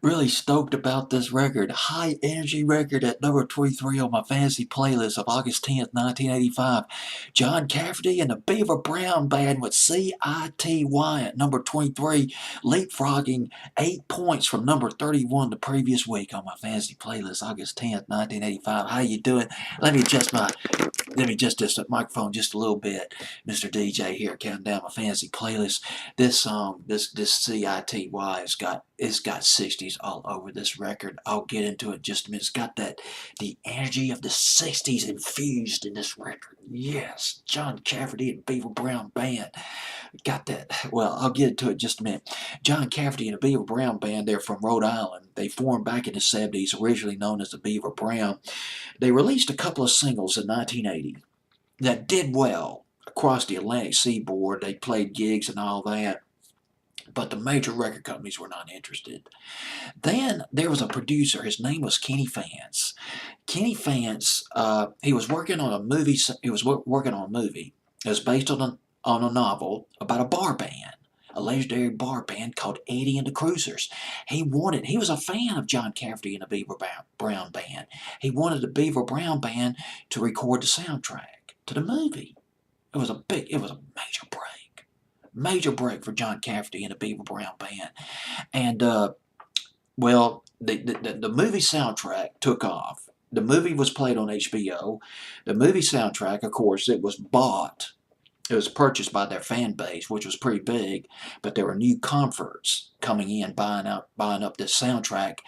Really stoked about this record. High energy record at number 23 on my fantasy playlist of August 10th, 1985. John Cafferty and the Beaver Brown Band with CITY at number 23, leapfrogging 8 points from number 31 the previous week on my fantasy playlist, August 10th, 1985. How you doing? Let me adjust this microphone just a little bit. Mr. DJ here, counting down my fantasy playlist. This song, this CITY, it's got 60s all over this record. I'll get into it in just a minute. It's got the energy of the 60s infused in this record. Yes, John Cafferty and Beaver Brown Band. Got that. Well, I'll get into it in just a minute. John Cafferty and the Beaver Brown Band, they're from Rhode Island. They formed back in the 70s, originally known as the Beaver Brown. They released a couple of singles in 1980 that did well across the Atlantic seaboard. They played gigs and all that, but the major record companies were not interested. Then there was a producer. His name was Kenny Fance. Kenny Fance, he was working on a movie. He was working on a movie. It was based on a novel about a bar band, a legendary bar band called Eddie and the Cruisers. He was a fan of John Cafferty and the Beaver Brown Band. He wanted the Beaver Brown Band to record the soundtrack to the movie. It was a major break for John Cafferty and the Beaver Brown Band. And, well, the movie soundtrack took off. The movie was played on HBO. The movie soundtrack, of course, it was purchased by their fan base, which was pretty big, but there were new converts coming in, buying up this soundtrack.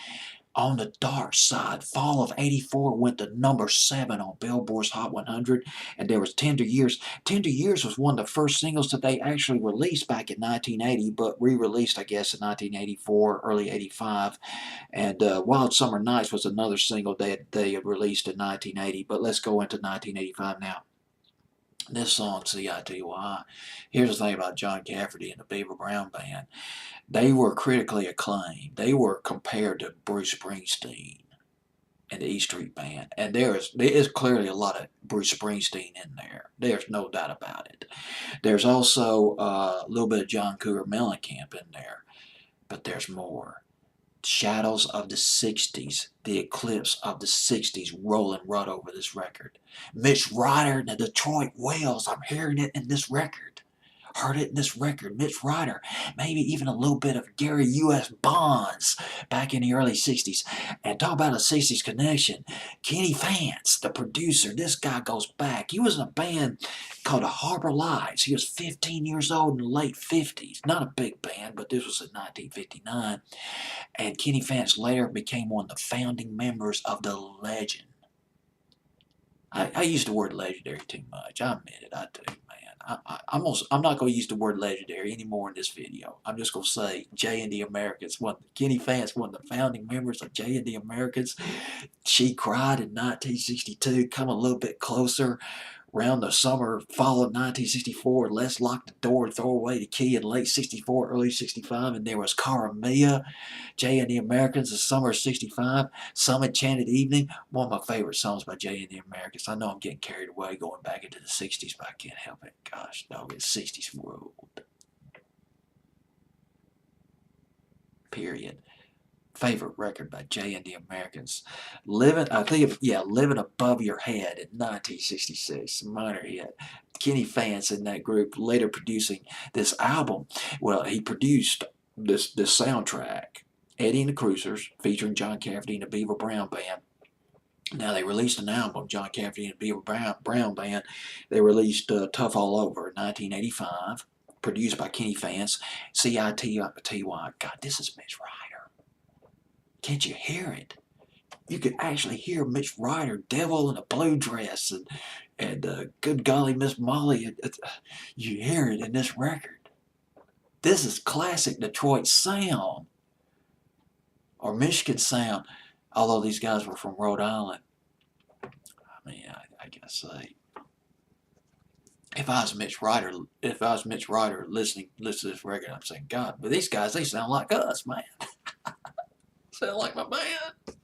On the Dark Side, fall of '84 went to number 7 on Billboard's Hot 100, and there was Tender Years. Tender Years was one of the first singles that they actually released back in 1980, but re-released, I guess, in 1984, early '85. And Wild Summer Nights was another single they had released in 1980, but let's go into 1985 now. This song, CITY. Here's the thing about John Cafferty and the Beaver Brown Band. They were critically acclaimed. They were compared to Bruce Springsteen and the E Street Band. And there is clearly a lot of Bruce Springsteen in there. There's no doubt about it. There's also a little bit of John Cougar Mellencamp in there. But there's more. Shadows of the 60s, the eclipse of the 60s rolling right over this record. Mitch Ryder and the Detroit Whales, I'm hearing it in this record. Heard it in this record. Mitch Ryder, maybe even a little bit of Gary U.S. Bonds back in the early 60s. And talk about a 60s connection. Kenny Fance, the producer, this guy goes back. He was in a band called the Harbor Lights. He was 15 years old in the late 50s. Not a big band, but this was in 1959. And Kenny Fance later became one of the founding members of the Legend. I use the word legendary too much. I admit it, I do, man. I'm not going to use the word legendary anymore in this video. I'm just going to say Jay and the Americans. Kenny Fance, one of the founding members of Jay and the Americans. She Cried in 1962. Come a little bit closer. Around the fall of 1964, Let's Lock the Door and Throw Away the Key in late 64, early 65, and there was Cara Mia, Jay and the Americans, the summer of 65, Some Enchanted Evening, one of my favorite songs by Jay and the Americans. I know I'm getting carried away going back into the 60s, but I can't help it. Gosh, dog, it's 60s world. Period. Favorite record by Jay and the Americans. Living Above Your Head in 1966, minor hit. Kenny Fance in that group, later producing this album. Well, he produced this soundtrack, Eddie and the Cruisers, featuring John Cafferty and the Beaver Brown Band. Now, they released an album, John Cafferty and the Beaver Brown Band. They released Tough All Over in 1985, produced by Kenny Fance, CITY. God, this is Mitch Ryder. Can't you hear it? You could actually hear Mitch Ryder, Devil in a Blue Dress, and Good Golly Miss Molly. You hear it in this record. This is classic Detroit sound, or Michigan sound, although these guys were from Rhode Island. I mean, I gotta say, if I was Mitch Ryder listening to this record, I'm saying, God, but these guys, they sound like us, man. Sound like my band.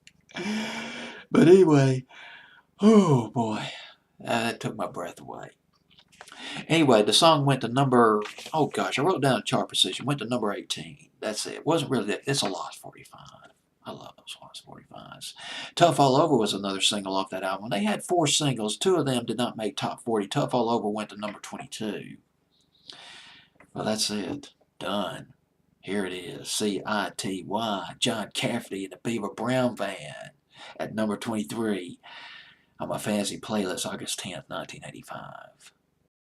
But anyway, oh boy, that took my breath away. Anyway, the song went to number, oh gosh, I wrote down a chart position, went to number 18. That's it. It wasn't really that, it's a lost 45. was. Tough All Over was another single off that album. They had 4 singles. 2 of them did not make top 40. Tough All Over went to number 22. Well, that's it. Done. Here it is. C-I-T-Y. John Cafferty and the Beaver Brown Band at number 23 on my fantasy playlist, August 10th, 1985.